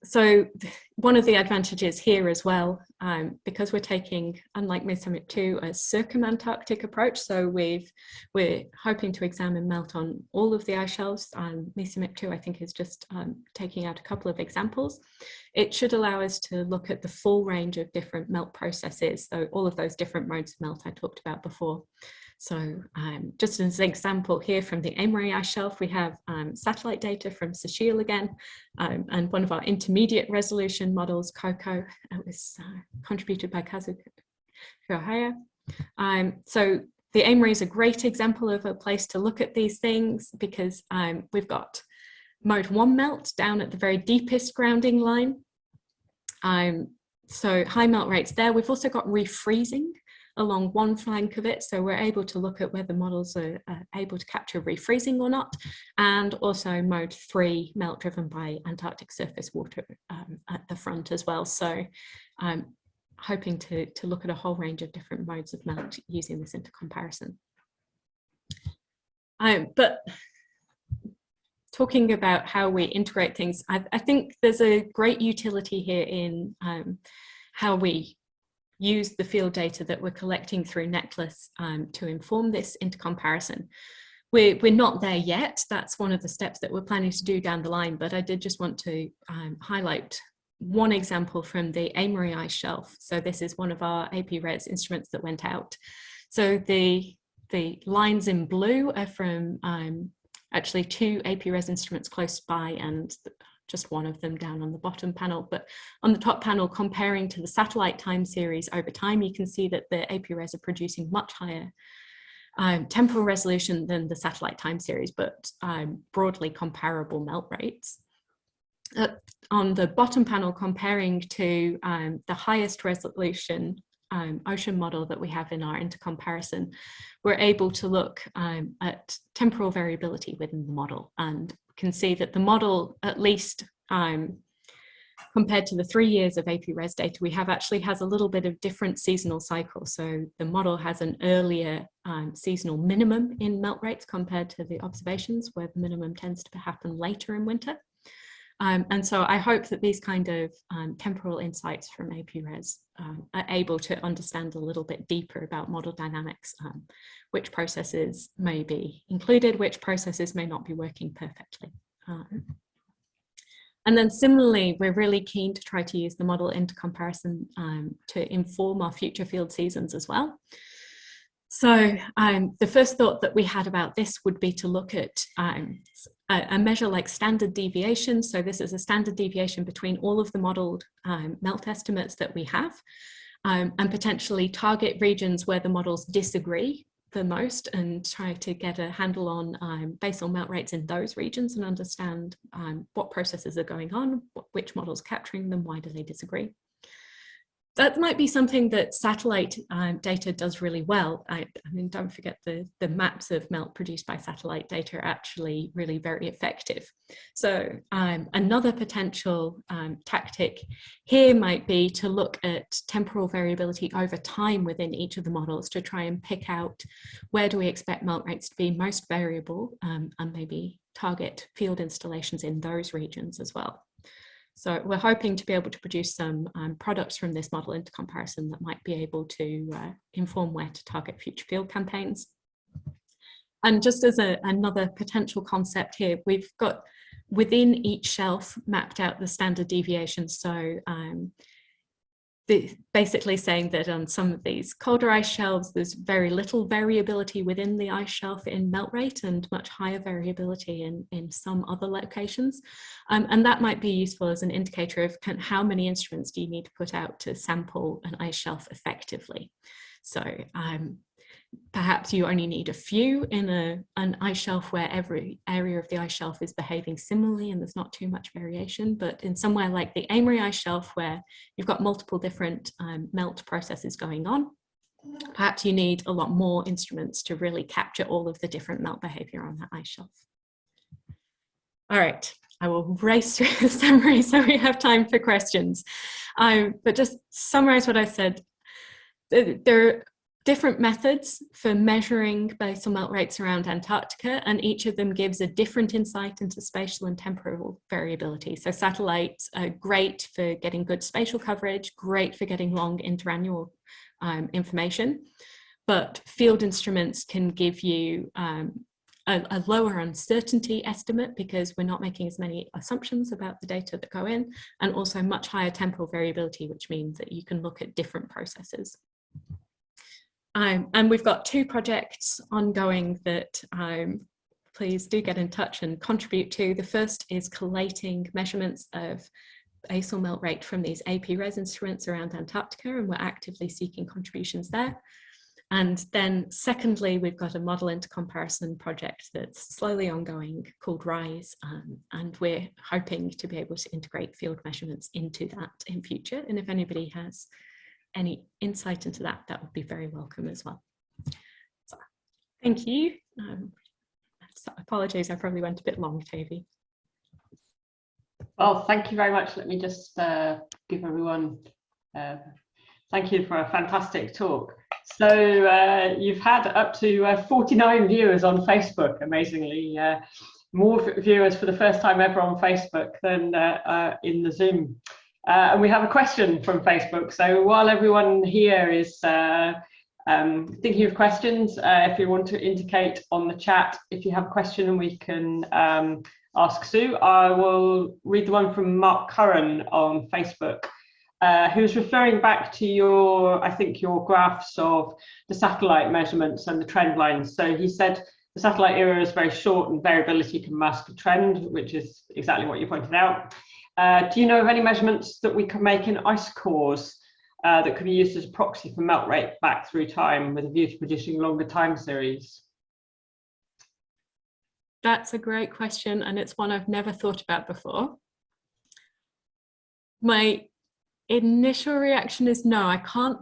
So one of the advantages here as well, because we're taking, unlike MESAMIP 2, a circumantarctic approach, so we're hoping to examine melt on all of the ice shelves. MESAMIP 2, I think, is just taking out a couple of examples. It should allow us to look at the full range of different melt processes, so all of those different modes of melt I talked about before. So just as an example here from the Amory ice shelf, we have satellite data from Spatial again, and one of our intermediate resolution models, COCO, was contributed by Kazuko Ohaya. So the Amory is a great example of a place to look at these things, because we've got mode 1 melt down at the very deepest grounding line. So high melt rates there. We've also got refreezing along one flank of it, so we're able to look at whether models are able to capture refreezing or not, and also mode 3 melt driven by Antarctic surface water at the front as well. So I'm hoping to look at a whole range of different modes of melt using this intercomparison. But talking about how we integrate things, I think there's a great utility here in how we use the field data that we're collecting through Necklace to inform this intercomparison. We're not there yet. That's one of the steps that we're planning to do down the line, but I did just want to highlight one example from the Amory ice shelf. So this is one of our AP-Res instruments that went out. So the lines in blue are from actually 2 AP-Res instruments close by, and just one of them down on the bottom panel. But on the top panel, comparing to the satellite time series over time, you can see that the AP-Res are producing much higher temporal resolution than the satellite time series, but broadly comparable melt rates. On the bottom panel, comparing to the highest resolution ocean model that we have in our intercomparison, we're able to look at temporal variability within the model, and can see that the model, at least compared to the 3 years of AP-Res data we have, actually has a little bit of different seasonal cycle. So the model has an earlier seasonal minimum in melt rates compared to the observations, where the minimum tends to happen later in winter. And so I hope that these kind of temporal insights from APRES are able to understand a little bit deeper about model dynamics, which processes may be included, which processes may not be working perfectly. And then similarly, we're really keen to try to use the model intercomparison to inform our future field seasons as well. So the first thought that we had about this would be to look at a measure like standard deviation. So this is a standard deviation between all of the modeled melt estimates that we have, and potentially target regions where the models disagree the most and try to get a handle on basal melt rates in those regions and understand what processes are going on, which models capturing them, why do they disagree. That might be something that satellite data does really well. I mean, don't forget the maps of melt produced by satellite data are actually really very effective. So another potential tactic here might be to look at temporal variability over time within each of the models to try and pick out where do we expect melt rates to be most variable, and maybe target field installations in those regions as well. So we're hoping to be able to produce some products from this model intercomparison that might be able to inform where to target future field campaigns. And just as another potential concept here, we've got within each shelf mapped out the standard deviations. So basically saying that on some of these colder ice shelves, there's very little variability within the ice shelf in melt rate and much higher variability in some other locations. And that might be useful as an indicator of how many instruments do you need to put out to sample an ice shelf effectively. So perhaps you only need a few in an ice shelf where every area of the ice shelf is behaving similarly and there's not too much variation. But in somewhere like the Amory ice shelf where you've got multiple different melt processes going on, perhaps you need a lot more instruments to really capture all of the different melt behavior on that ice shelf. All right, I will race through the summary so we have time for questions. But just summarize what I said. There are different methods for measuring basal melt rates around Antarctica, and each of them gives a different insight into spatial and temporal variability. So satellites are great for getting good spatial coverage, great for getting long interannual information, but field instruments can give you a lower uncertainty estimate because we're not making as many assumptions about the data that go in, and also much higher temporal variability, which means that you can look at different processes. And we've got 2 projects ongoing that please do get in touch and contribute to. The first is collating measurements of basal melt rate from these APRES instruments around Antarctica, and we're actively seeking contributions there. And then secondly, we've got a model intercomparison project that's slowly ongoing called RISE, and we're hoping to be able to integrate field measurements into that in future. And if anybody has any insight into that, that would be very welcome as well. So, thank you. So apologies, I probably went a bit long, Toby. Well, thank you very much. Let me just give everyone, thank you for a fantastic talk. So you've had up to 49 viewers on Facebook, amazingly. More viewers for the first time ever on Facebook than in the Zoom. And we have a question from Facebook. So while everyone here is thinking of questions, if you want to indicate on the chat if you have a question and we can ask Sue, I will read the one from Mark Curran on Facebook, who's referring back to your, I think, your graphs of the satellite measurements and the trend lines. So he said the satellite era is very short and variability can mask a trend, which is exactly what you pointed out. Do you know of any measurements that we can make in ice cores that could be used as a proxy for melt rate back through time with a view to producing longer time series? That's a great question, and it's one I've never thought about before. My initial reaction is no, I can't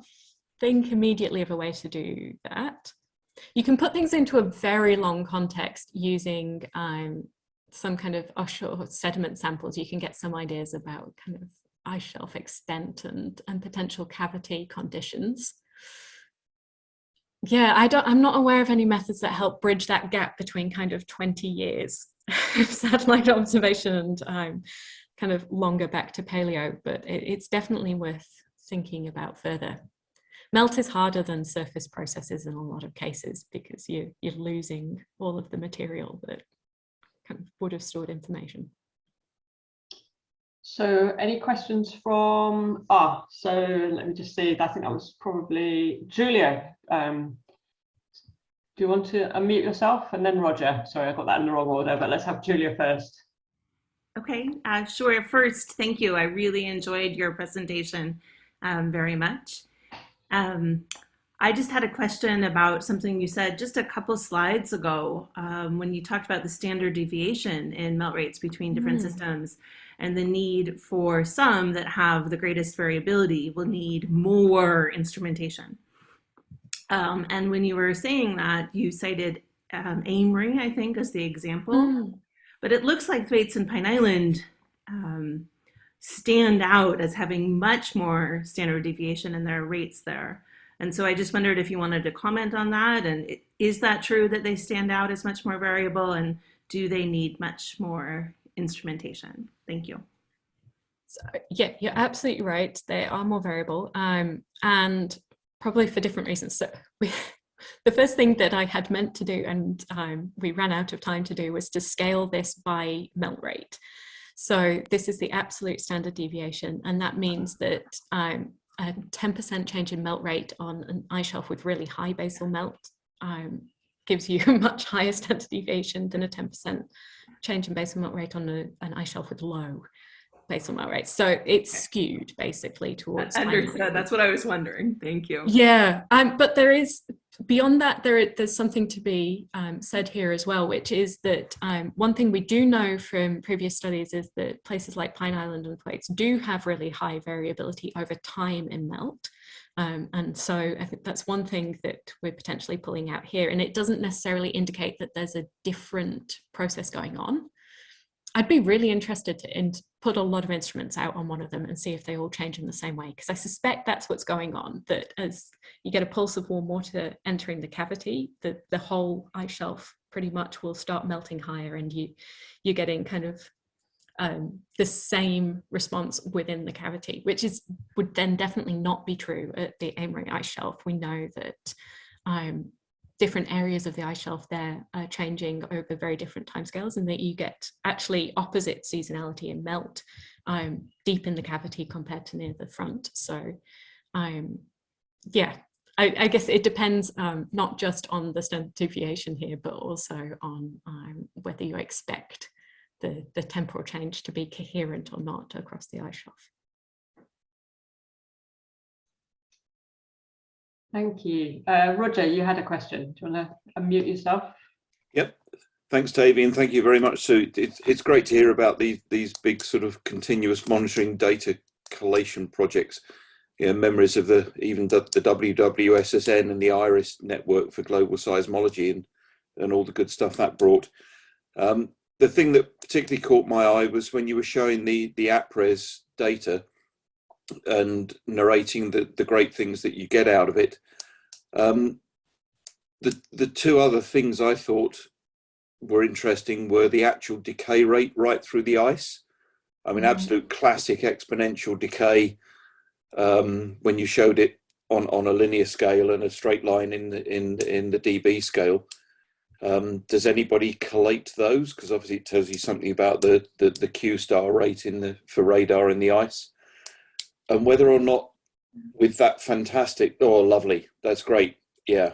think immediately of a way to do that. You can put things into a very long context using some kind of offshore sediment samples. You can get some ideas about kind of ice shelf extent and potential cavity conditions. Yeah, I'm not aware of any methods that help bridge that gap between kind of 20 years of satellite observation and kind of longer back to paleo, but it's definitely worth thinking about further. Melt is harder than surface processes in a lot of cases because you're losing all of the material that kind of would have stored information. So any questions from, so let me just see, I think that was probably Julia. Do you want to unmute yourself and then Roger? Sorry, I got that in the wrong order, but let's have Julia first. Okay, sure. First, thank you. I really enjoyed your presentation very much. I just had a question about something you said just a couple slides ago when you talked about the standard deviation in melt rates between different systems and the need for some that have the greatest variability will need more instrumentation. And when you were saying that, you cited Amory, I think, as the example. But it looks like Thwaites and Pine Island stand out as having much more standard deviation in their rates there. And so I just wondered if you wanted to comment on that. And is that true that they stand out as much more variable? And do they need much more instrumentation? Thank you. So, yeah, you're absolutely right. They are more variable and probably for different reasons. So the first thing that I had meant to do, and we ran out of time to do, was to scale this by melt rate. So this is the absolute standard deviation, and that means that a 10% change in melt rate on an ice shelf with really high basal melt gives you a much higher standard deviation than a 10% change in basal melt rate on an ice shelf with low basal melt rate. So it's skewed basically towards. Understood. That's what I was wondering. Thank you. Yeah, but there is, beyond that, there's something to be said here as well, which is that one thing we do know from previous studies is that places like Pine Island and Thwaites do have really high variability over time in melt. And so I think that's one thing that we're potentially pulling out here. And it doesn't necessarily indicate that there's a different process going on. I'd be really interested to put a lot of instruments out on one of them and see if they all change in the same way, because I suspect that's what's going on, that as you get a pulse of warm water entering the cavity, the whole ice shelf pretty much will start melting higher, and you're getting kind of the same response within the cavity, which would then definitely not be true at the Amory ice shelf. We know that different areas of the ice shelf there are changing over very different timescales, and that you get actually opposite seasonality in melt deep in the cavity compared to near the front. So yeah, I guess it depends not just on the standard deviation here, but also on whether you expect the temporal change to be coherent or not across the ice shelf. Thank you. Roger, you had a question. Do you want to unmute yourself? Yep. Thanks, Davey, and thank you very much, Sue. It's great to hear about these big sort of continuous monitoring data collation projects. Yeah, memories of even the WWSSN and the IRIS network for global seismology and all the good stuff that brought. The thing that particularly caught my eye was when you were showing the APRES data and narrating the great things that you get out of it. The two other things I thought were interesting were the actual decay rate right through the ice. I mean, absolute classic exponential decay when you showed it on a linear scale and a straight line in the dB scale. Does anybody collate those? Because obviously it tells you something about the Q star rate for radar in the ice. And whether or not with that fantastic, oh, lovely, that's great, yeah.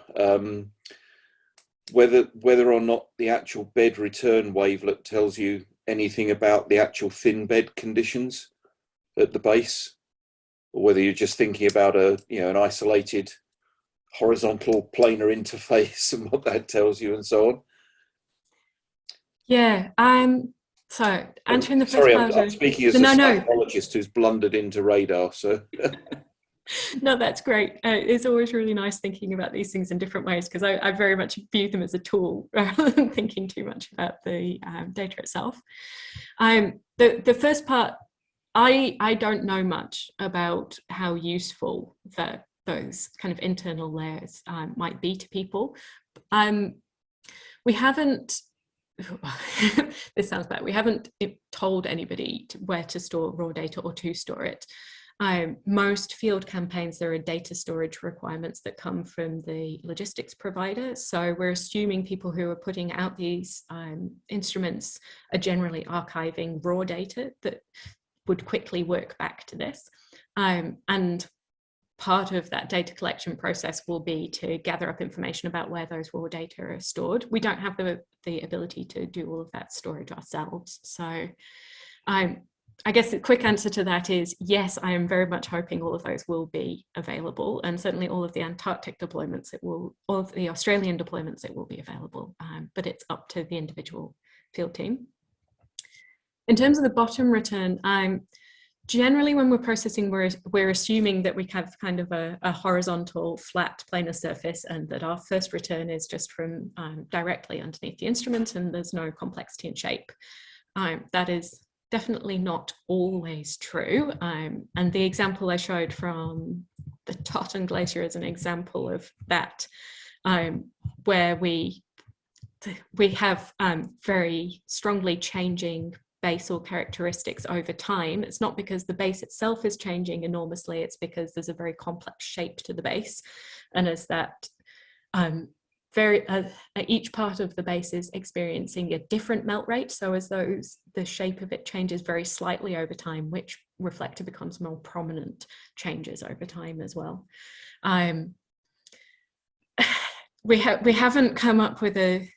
Whether or not the actual bed return wavelet tells you anything about the actual thin bed conditions at the base, or whether you're just thinking about an isolated horizontal planar interface and what that tells you and so on. Yeah, so answering the first Sorry, part. I'm speaking as a seismologist who's blundered into radar, so. No, that's great. It's always really nice thinking about these things in different ways, because I very much view them as a tool rather than thinking too much about the data itself. The first part, I don't know much about how useful those kind of internal layers might be to people. We haven't this sounds bad. We haven't told anybody where to store raw data or to store it. Most field campaigns, there are data storage requirements that come from the logistics provider. So we're assuming people who are putting out these instruments are generally archiving raw data that would quickly work back to this. And part of that data collection process will be to gather up information about where those raw data are stored. We don't have the ability to do all of that storage ourselves. So I guess the quick answer to that is yes, I am very much hoping all of those will be available, and certainly all of the Antarctic deployments, all of the Australian deployments, it will be available, but it's up to the individual field team. In terms of the bottom return, generally when we're processing, we're assuming that we have kind of a horizontal flat planar surface, and that our first return is just from directly underneath the instrument, and there's no complexity in shape. That is definitely not always true. And the example I showed from the Totten Glacier is an example of that, where we have very strongly changing basal characteristics over time. It's not because the base itself is changing enormously, it's because there's a very complex shape to the base. And as that each part of the base is experiencing a different melt rate. So as the shape of it changes very slightly over time, which reflector becomes more prominent changes over time as well. We haven't come up with a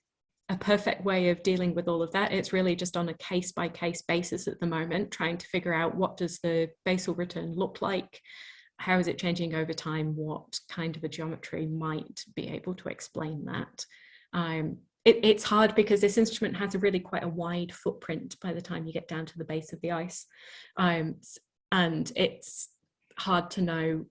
perfect way of dealing with all of that. It's really just on a case-by-case basis at the moment, trying to figure out what does the basal return look like, how is it changing over time, what kind of a geometry might be able to explain that. It's hard because this instrument has a really quite a wide footprint by the time you get down to the base of the ice. And it's hard to know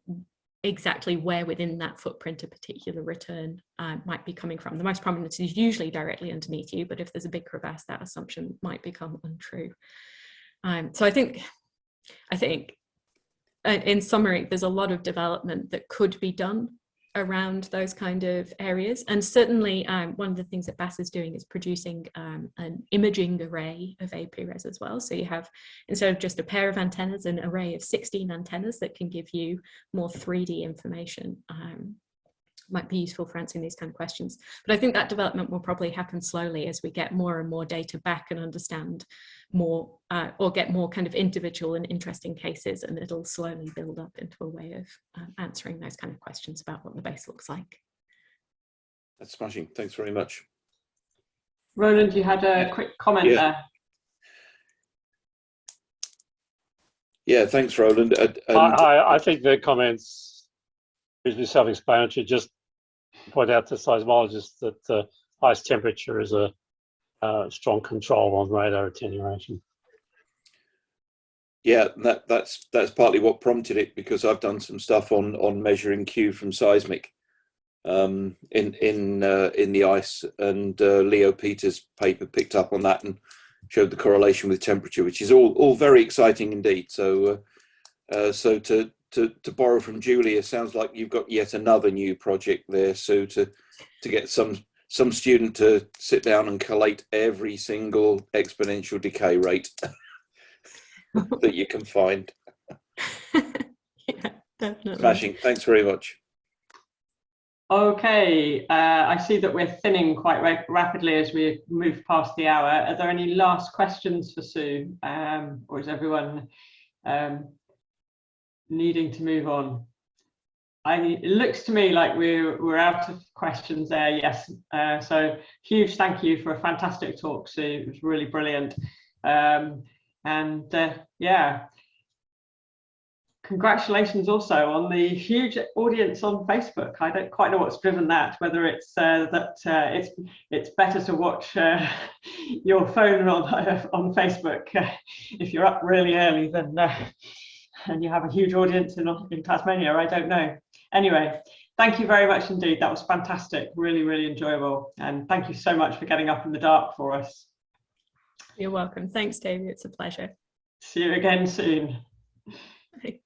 exactly where within that footprint a particular return might be coming from. The most prominent is usually directly underneath you, but if there's a big crevasse, that assumption might become untrue. So I think in summary, there's a lot of development that could be done around those kind of areas. And certainly one of the things that BAS is doing is producing an imaging array of AP-Res as well. So you have, instead of just a pair of antennas, an array of 16 antennas that can give you more 3D information. Might be useful for answering these kind of questions. But I think that development will probably happen slowly as we get more and more data back and understand more, or get more kind of individual and interesting cases, and it'll slowly build up into a way of answering those kind of questions about what the base looks like. That's smashing. Thanks very much. Roland, you had a quick comment there. Yeah, thanks, Roland. I think the comments is self-explanatory. Just point out to seismologists that ice temperature is a strong control on radar attenuation. Yeah, that's partly what prompted it, because I've done some stuff on measuring Q from seismic in the ice, and Leo Peters' paper picked up on that and showed the correlation with temperature, which is all very exciting indeed. So to borrow from Julia, sounds like you've got yet another new project there, Sue, to get some student to sit down and collate every single exponential decay rate that you can find. Yeah, definitely. Smashing. Thanks very much. Okay, I see that we're thinning quite rapidly as we move past the hour. Are there any last questions for Sue, or is everyone needing to move on? It looks to me like we're out of questions there. Yes, so huge thank you for a fantastic talk, Sue. It was really brilliant. Yeah, congratulations also on the huge audience on Facebook. I don't quite know what's driven that, whether it's it's better to watch your phone on Facebook if you're up really early than and you have a huge audience in Tasmania. I don't know. Anyway, thank you very much indeed. That was fantastic. Really, really enjoyable. And thank you so much for getting up in the dark for us. You're welcome. Thanks, David. It's a pleasure. See you again soon. Bye.